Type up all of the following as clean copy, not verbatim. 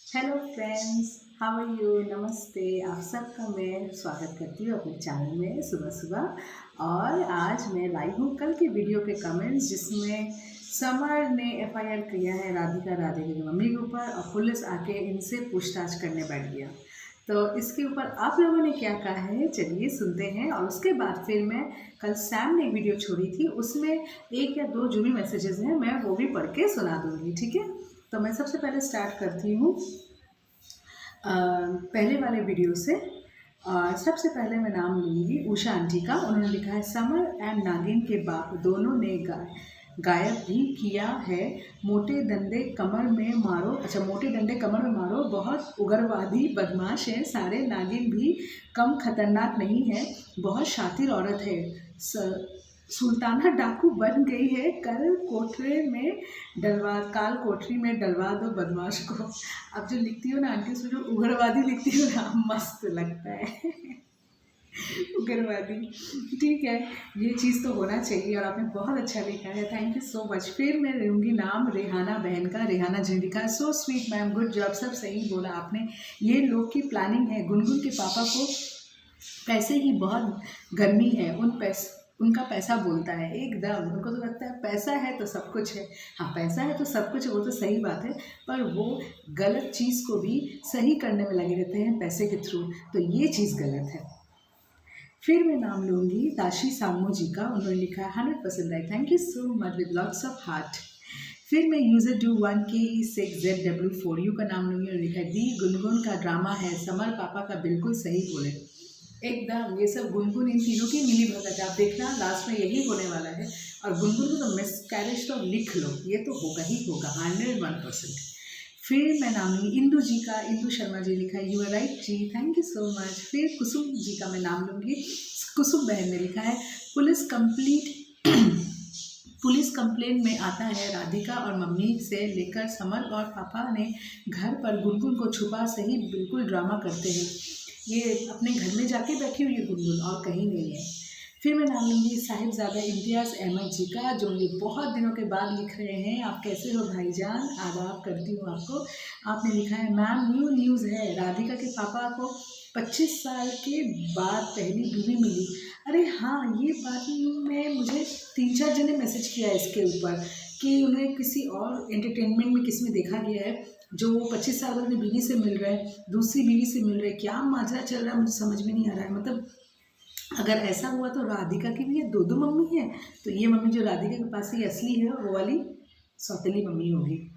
Hello friends, how are you. नमस्ते। आप सबका मैं स्वागत करती हूँ अपने चैनल में सुबह सुबह। और आज मैं लाई हूँ कल की वीडियो के कमेंट्स, जिसमें समर ने एफआईआर किया है राधिका की मम्मी के ऊपर, और पुलिस आके इनसे पूछताछ करने बैठ गया। तो इसके ऊपर आप लोगों ने क्या कहा है, चलिए सुनते हैं। और उसके बाद फिर मैं कल सैम ने एक वीडियो छोड़ी थी, उसमें एक या दो जो भी मैसेजेस हैं मैं वो भी पढ़ के सुना दूँगी, ठीक है। तो मैं सबसे पहले स्टार्ट करती हूँ पहले वाले वीडियो से। और सबसे पहले मैं नाम लूँगी उषा आंटी का। उन्होंने लिखा है, समर एंड नागिन के बाप दोनों ने गायब भी किया है। मोटे डंडे कमर में मारो, अच्छा मोटे डंडे कमर में मारो, बहुत उग्रवादी बदमाश है। सारे नागिन भी कम खतरनाक नहीं है, बहुत शातिर औरत है। सुल्ताना डाकू बन गई है, काल कोठरी में डलवा दो बदमाश को। अब जो लिखती हो ना आंटी, उसमें जो उग्रवादी लिखती हो ना, मस्त लगता है। उग्रवादी, ठीक है। ये चीज़ तो होना चाहिए, और आपने बहुत अच्छा लिखा है, थैंक यू सो मच। फिर मैं लूँगी नाम रेहाना बहन का। रेहाना जी ने लिखा है, so sweet ma'am, good job, सब सही बोला आपने। ये लोग की प्लानिंग है। गुनगुन के पापा को पैसे की बहुत गर्मी है, उनका पैसा बोलता है एकदम। उनको तो लगता है पैसा है तो सब कुछ है। हाँ, पैसा है तो सब कुछ है, वो तो सही बात है, पर वो गलत चीज़ को भी सही करने में लगे रहते हैं पैसे के थ्रू, तो ये चीज़ गलत है। फिर मैं नाम लूँगी ताशी सामू जी का। उन्होंने लिखा है 100% right, thank you so much with lots of heart. फिर मैं यूज़र डू 1KE6ZW4U का नाम लूँगी। उन्होंने लिखा है, दी गुनगुन का ड्रामा है, समर पापा का बिल्कुल सही बोले एकदम। ये सब गुनगुन इन तीनों की मिली भगत है, आप देखना लास्ट में यही होने वाला है। और गुनगुन को तो मिस कैरेज तो लिख लो, ये तो होगा ही होगा 101%। फिर मैं नाम लूँगी इंदू जी का। इंदू शर्मा जी लिखा है, यू आर राइट जी, थैंक यू सो मच। फिर कुसुम जी का मैं नाम लूँगी। कुसुम बहन ने लिखा है, पुलिस कंप्लेंट में आता है, राधिका और मम्मी से लेकर समर और पापा ने घर पर गुनगुन को छुपा सही बिल्कुल ड्रामा करते हैं। ये अपने घर में जाके बैठी हुई है गुनगुन, और कहीं नहीं है। फिर मैं नाम लूँगी साहिबजादा इम्तियाज़ अहमद जी का, जो मुझे बहुत दिनों के बाद लिख रहे हैं। आप कैसे हो भाईजान, आदाब करती हूँ आपको। आपने लिखा है, मैम न्यू न्यूज़ है, राधिका के पापा को 25 साल के बाद पहली बीवी मिली। अरे हाँ, ये बात में मुझे 3-4 जने मैसेज किया है इसके ऊपर, कि उन्हें किसी और एंटरटेनमेंट में किसी में देखा गया है, जो 25 साल बाद बीवी से मिल रहा है, दूसरी बीवी से मिल रहे। क्या माजरा चल रहा है, मुझे समझ में नहीं आ रहा है। मतलब अगर ऐसा हुआ तो राधिका की भी ये दो मम्मी है, तो ये मम्मी जो राधिका के पास ही असली है, वो वाली सौतेली मम्मी होगी।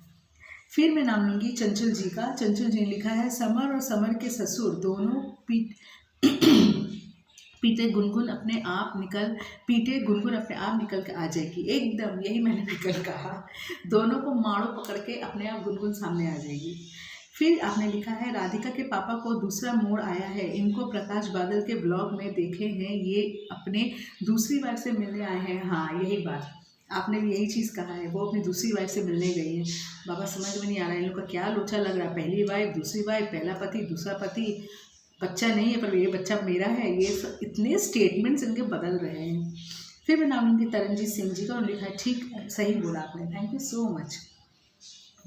फिर मैं नाम लूँगी चंचल जी का। चंचल जी ने लिखा है, समर और समर के ससुर दोनों पीटे गुनगुन अपने आप निकल के आ जाएगी एकदम। यही मैंने भी कल कहा, दोनों को माड़ो पकड़ के अपने आप गुनगुन सामने आ जाएगी। फिर आपने लिखा है, राधिका के पापा को दूसरा मोड़ आया है, इनको प्रकाश बादल के ब्लॉग में देखे हैं, ये अपने दूसरी वाइफ से मिलने आए हैं। हाँ, यही बात, आपने भी यही चीज़ कहा है, वो अपनी दूसरी वाइफ से मिलने गई है। बाबा समझ में नहीं आ रहा है इन लोग का क्या लोचा लग रहा है, पहली वाइफ, दूसरी वाइफ, पहला पति, दूसरा पति, बच्चा नहीं है पर ये बच्चा मेरा है। ये सब इतने स्टेटमेंट्स इनके बदल रहे हैं। फिर मैं नाम लूँगी तरनजीत सिंह जी का। उन्होंने लिखा है, ठीक सही बोला आपने, थैंक यू सो मच।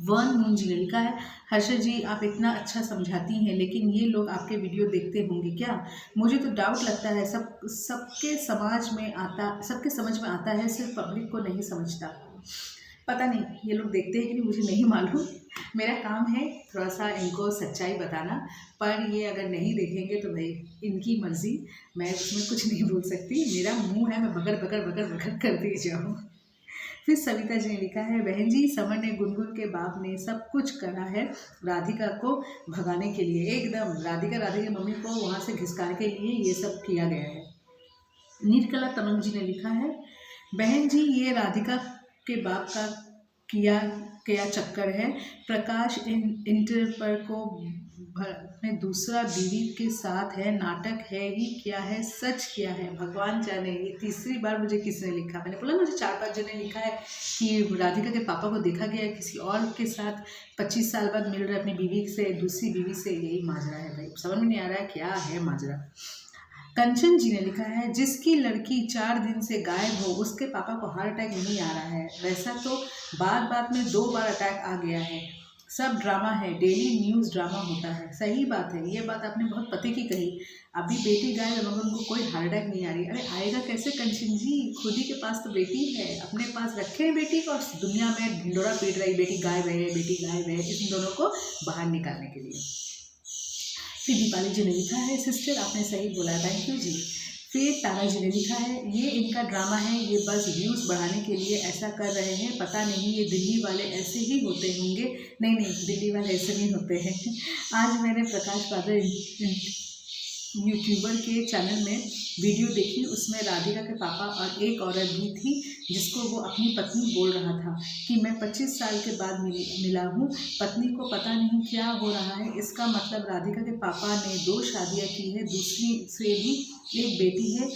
वन मून जी ने लिखा है, हर्षा जी आप इतना अच्छा समझाती हैं, लेकिन ये लोग आपके वीडियो देखते होंगे क्या? मुझे तो डाउट लगता है, सबके समझ में आता है, सिर्फ पब्लिक को नहीं समझता। पता नहीं ये लोग देखते हैं कि नहीं, मुझे नहीं मालूम। मेरा काम है थोड़ा सा इनको सच्चाई बताना, पर ये अगर नहीं देखेंगे तो भाई इनकी मर्ज़ी, मैं उसमें कुछ नहीं बोल सकती। मेरा मुंह है, मैं बगर बगर बगर बगर करती जाऊँ। फिर सविता जी ने लिखा है, बहन जी समर ने गुनगुन के बाप ने सब कुछ करा है राधिका को भगाने के लिए एकदम। राधिका की मम्मी को वहाँ से घिसकाने के लिए ये सब किया गया है। नीलकला तमंग जी ने लिखा है, बहन जी ये राधिका के बाप का किया क्या चक्कर है, प्रकाश इंटर पर को में दूसरा बीवी के साथ है, नाटक है ही क्या है, सच क्या है, भगवान जाने। ये तीसरी बार मुझे किसने लिखा, मैंने बोला मुझे 4-5 जने लिखा है कि राधिका के पापा को देखा गया है किसी और के साथ, 25 साल बाद मिल रहा है अपनी बीवी से, दूसरी बीवी से। यही माजरा है भाई, समझ में नहीं आ रहा है क्या है माजरा। कंचन जी ने लिखा है, जिसकी लड़की 4 दिन से गायब हो उसके पापा को हार्ट अटैक नहीं आ रहा है, वैसा तो बात बात में 2 बार अटैक आ गया है। सब ड्रामा है, डेली न्यूज़ ड्रामा होता है। सही बात है, ये बात आपने बहुत पते की कही। अभी बेटी गायब है मगर उनको कोई हार्ट अटैक नहीं आ रही। अरे आएगा कैसे कंचन जी, खुद ही के पास तो बेटी है, अपने पास रखे हैं बेटी को और दुनिया में ढिंडोरा पीट रही बेटी गायब है, बेटी गायब है, इन दोनों को बाहर निकालने के लिए। फिर दीपाली जी ने लिखा है, सिस्टर आपने सही बोला, थैंक यू जी। फिर तारा जी ने लिखा है, ये इनका ड्रामा है, ये बस व्यूज़ बढ़ाने के लिए ऐसा कर रहे हैं, पता नहीं ये दिल्ली वाले ऐसे ही होते होंगे। नहीं नहीं, दिल्ली वाले ऐसे नहीं होते हैं। आज मैंने प्रकाश बादल यूट्यूबर के चैनल में वीडियो देखी, उसमें राधिका के पापा और एक औरत भी थी जिसको वो अपनी पत्नी बोल रहा था कि मैं 25 साल के बाद मिला हूँ, पत्नी को पता नहीं क्या हो रहा है। इसका मतलब राधिका के पापा ने 2 शादियाँ की है, दूसरी से भी एक बेटी है,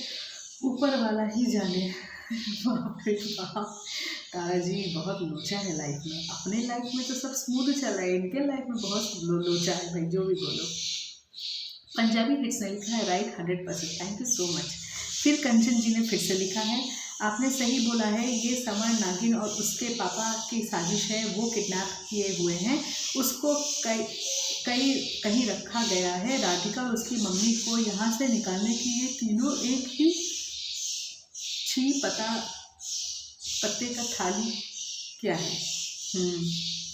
ऊपर वाला ही जाने। बाप रे बाप, तारा जी बहुत लोचा है लाइफ में। अपने लाइफ में तो सब स्मूथ चल रहा है, इनके लाइफ में बहुत लोचा है भाई, जो भी बोलो। पंजाबी हिट्स ने लिखा है, right 100%, thank you so much. फिर कंचन जी ने फिर से लिखा है, आपने सही बोला है, ये समर नागिन और उसके पापा की साजिश है, वो किडनैप किए हुए हैं, उसको कहीं रखा गया है। राधिका और उसकी मम्मी को यहाँ से निकालने की ये तीनों एक ही पत्ते का थाली क्या है।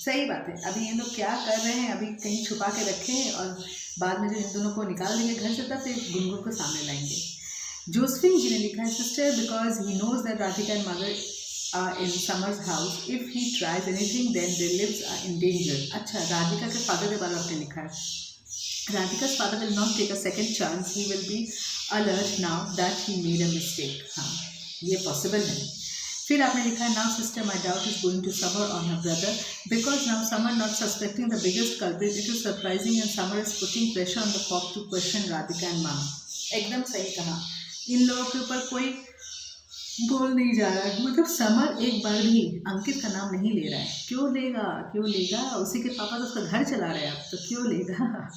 सही बात है। अभी ये लोग क्या कर रहे हैं, अभी कहीं छुपा के रखे हैं और बाद में जो इन दोनों को निकाल देंगे घर से तब फिर गुनगुन को सामने लाएंगे। जोसफिन जी ने लिखा है, sister because he knows that Radhika and mother are in Samar's house, if he tries anything then their lives are in danger. अच्छा, राधिका के फादर के बारे में आपने लिखा है, राधिका's father will not take a second chance, he will be alert now that he made a mistake। हाँ, ये पॉसिबल है। फिर आपने लिखा है, now sister my doubt is going to Samar on her brother because now Samar not suspecting the biggest culprit, it is surprising and Samar is putting pressure on the cop to question Radhika and mom. एकदम सही कहा, इन लोगों के ऊपर कोई बोल नहीं जा रहा है। मतलब समर एक बार भी अंकित का नाम नहीं ले रहा है। क्यों लेगा, उसी के पापा तो उसका घर चला रहे हैं, अब तो क्यों लेगा।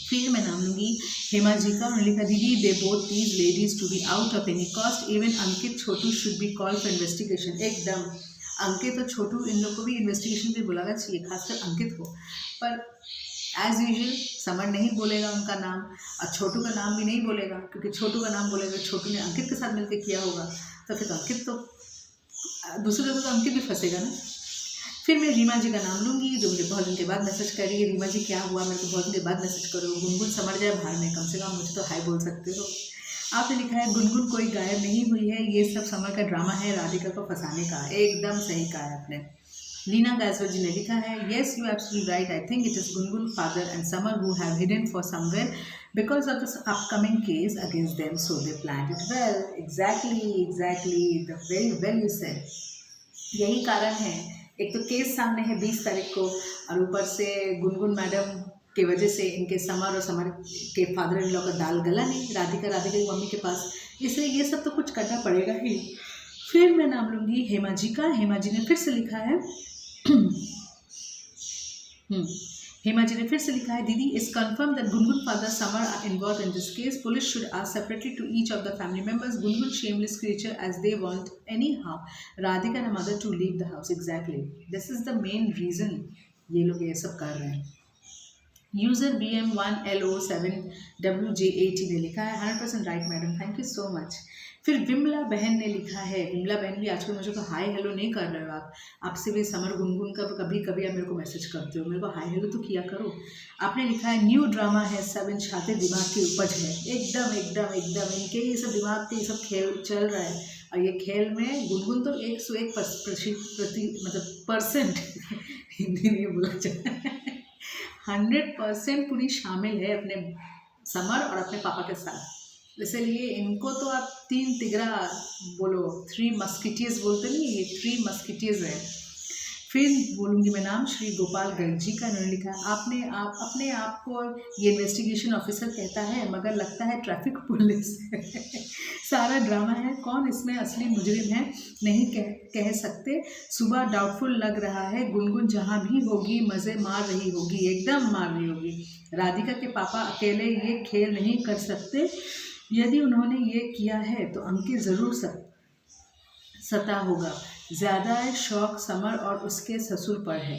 फिर मैं नाम लूँगी हेमा जी का, उन्होंने लिखा, दीदी they both these ladies to be out of any cost, even Ankit Chhotu should be call for investigation. एकदम, अंकित और छोटू इन लोग को भी इन्वेस्टिगेशन पे बुलाना चाहिए, खासकर अंकित को। पर एज यूजुअल समर नहीं बोलेगा उनका नाम और छोटू का नाम भी नहीं बोलेगा, क्योंकि छोटू का नाम बोलेगा, छोटू ने अंकित के साथ मिलकर किया होगा, तो फिर अंकित तो दूसरे जगह तो अंकित भी फंसेगा ना। फिर मैं रीमा जी का नाम लूँगी, जो मुझे बहुत दिन के बाद मैसेज कर रही है, रीमा जी क्या हुआ, मेरे को बहुत दिन के बाद मैसेज करो, गुनगुन समझ जाए बाहर में, कम से कम मुझे तो हाय बोल सकते हो। आपने लिखा है, गुनगुन कोई गायब नहीं हुई है, ये सब समर का ड्रामा है राधिका को फंसाने का। एकदम सही कहा है आपने। लीना गैसवर जी ने लिखा है, yes you absolutely right, I think it is Gungun father and summer who have hidden for somewhere because of this upcoming case against them, so they planned it well। exactly the very well you said। यही कारण है, एक तो case सामने है 20 तारीख को और ऊपर से गुनगुन मैडम की वजह से इनके समर और समर के फादर इन लॉ का दाल गला नहीं, राधिका की मम्मी के पास, इसलिए ये सब तो कुछ करना पड़ेगा ही। फिर मैं नाम लूँगी हेमा जी का। हेमा जी ने फिर से लिखा है दीदी is confirm that Gungun father Samar are involve in this case, police should ask separately to each of the family members, Gungun shameless creature as they want anyhow Radhika and mother to leave the house. Exactly, this is the main reason ये लोग ये सब कर रहे हैं। User BM1LO7WJ80 ने लिखा है, 100% right madam, thank you so much. फिर विमला बहन ने लिखा है, विमला बहन भी आजकल मुझे तो हाय हेलो नहीं कर रहे हो आप, आपसे भी समर गुनगुन का कभी कभी आप मेरे को मैसेज करते हो, मेरे को हाय हेलो तो किया करो। आपने लिखा है, न्यू ड्रामा है, सब इन शातिर दिमाग की उपज है। एकदम इनके ये सब दिमाग के ये सब खेल चल रहा है और ये खेल में गुनगुन तो 101% परसेंट हिंदी नहीं बोला जाए 100% पूरी शामिल है अपने समर और अपने पापा के साथ। इसलिए इनको तो आप 3 तिगरा बोलो, 3 मस्किटियर्स बोलते नहीं, ये 3 मस्किटियर्स है। फिर बोलूँगी मैं नाम श्री गोपाल गर्ग जी का। इन्होंने लिखा है, अपने आप को ये इन्वेस्टिगेशन ऑफिसर कहता है मगर लगता है ट्रैफिक पुलिस सारा ड्रामा है, कौन इसमें असली मुजरिम है नहीं कह सकते। सुबह डाउटफुल लग रहा है, गुनगुन जहाँ भी होगी मज़े मार रही होगी, एकदम मार रही होगी। राधिका के पापा अकेले ये खेल नहीं कर सकते, यदि उन्होंने ये किया है तो अंकित ज़रूर सता होगा। ज़्यादा शौक समर और उसके ससुर पर है।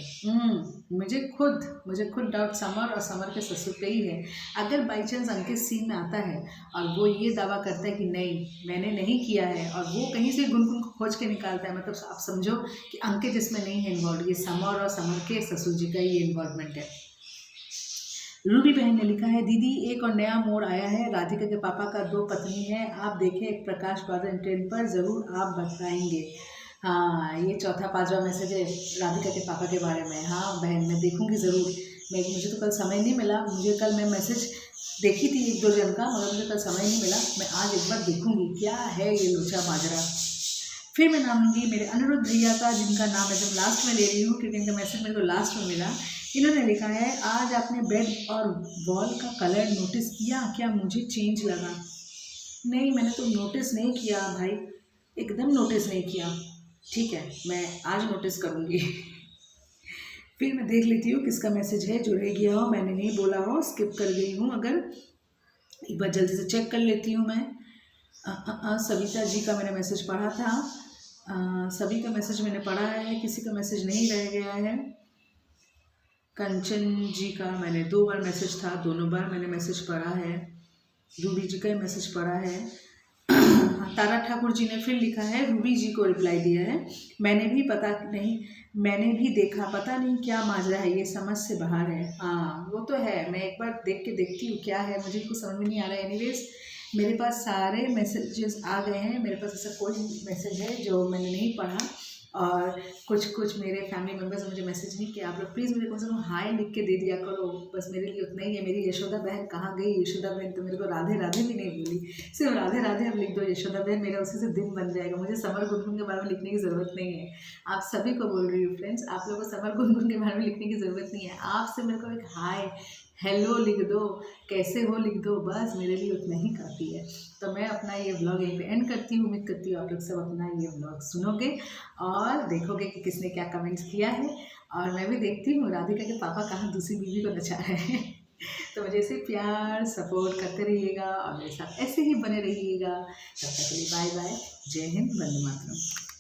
मुझे खुद डाउट समर और समर के ससुर पे ही है। अगर बाई चांस अंकित सीन में आता है और वो ये दावा करता है कि नहीं मैंने नहीं किया है, और वो कहीं से गुनगुन को खोज के निकालता है, मतलब आप समझो कि अंकित इसमें नहीं है इन्वॉल्व, ये समर और समर के ससुर जी का ही इन्वॉल्वमेंट है। रूबी बहन ने लिखा है, दीदी एक और नया मोड़ आया है, राधिका के पापा का 2 पत्नी है, आप देखें एक प्रकाश बादल ट्रेन पर, ज़रूर आप बताएंगे। हाँ, ये चौथा 5वां मैसेज है राधिका के पापा के बारे में। हाँ बहन, मैं देखूंगी ज़रूर। मुझे तो कल समय नहीं मिला, मुझे कल मैं मैसेज देखी थी 1-2 जन का, मगर मुझे कल समय नहीं मिला। मैं आज एक बार देखूंगी क्या है ये लोचा माजरा। फिर मैं नाम लूँगी मेरे अनिरुद्ध भैया का, जिनका नाम एकदम लास्ट में ले रही हूँ क्योंकि इनका मैसेज मेरे को लास्ट में मिला। इन्होंने लिखा है, आज आपने बेड और वॉल का कलर नोटिस किया क्या? मुझे चेंज लगा। नहीं, मैंने तो नोटिस नहीं किया भाई, एकदम नोटिस नहीं किया। ठीक है, मैं आज नोटिस करूँगी। फिर मैं देख लेती हूँ किसका मैसेज है, जो रह गया हो, मैंने नहीं बोला हो, स्किप कर गई हूँ अगर, एक बार जल्दी से चेक कर लेती हूँ मैं। सविता जी का मैंने मैसेज पढ़ा था, सभी का मैसेज मैंने पढ़ा है, किसी का मैसेज नहीं रह गया है। कंचन जी का मैंने 2 बार मैसेज था, दोनों बार मैंने मैसेज पढ़ा है। रूबी जी का ही मैसेज पढ़ा है। तारा ठाकुर जी ने फिर लिखा है, रूबी जी को रिप्लाई दिया है, मैंने भी देखा, पता नहीं क्या माजरा है, ये समझ से बाहर है। हाँ वो तो है, मैं एक बार देख के देखती हूँ क्या है, मुझे कुछ समझ में नहीं आ रहा है। एनीवेज मेरे पास सारे मैसेजेस आ गए हैं, मेरे पास ऐसा कोई मैसेज है जो मैंने नहीं पढ़ा, और कुछ मेरे फैमिली मेम्बर्स ने मुझे मैसेज नहीं किया। आप लोग प्लीज़ मुझे कम से कम हाय लिख के दे दिया करो, बस मेरे लिए उतना ही है। मेरी यशोदा बहन कहाँ गई? यशोदा बहन तो मेरे को राधे राधे भी नहीं बोली, सिर्फ राधे राधे अब लिख दो यशोदा बहन, मेरा उसी से दिन बन जाएगा। मुझे समर गुनगुन के बारे में लिखने की ज़रूरत नहीं है। आप सभी को बोल रही हूँ फ्रेंड्स, आप लोगों को समर गुनगुन के बारे में लिखने की ज़रूरत नहीं है। आपसे मेरे को एक हाय हेलो लिख दो, कैसे हो लिख दो, बस मेरे लिए उतना ही काफ़ी है। तो मैं अपना ये व्लॉग यहीं पे एंड करती हूँ। उम्मीद करती हूँ आप लोग सब अपना ये व्लॉग सुनोगे और देखोगे कि किसने क्या कमेंट्स किया है, और मैं भी देखती हूँ राधिका के पापा कहाँ दूसरी बीवी को नचा रहे हैं। तो मुझे ऐसे प्यार सपोर्ट करते रहिएगा और मेरे साथ ऐसे ही बने रहिएगा। तब तक के लिए बाय बाय, जय हिंद, वंदे मातरम।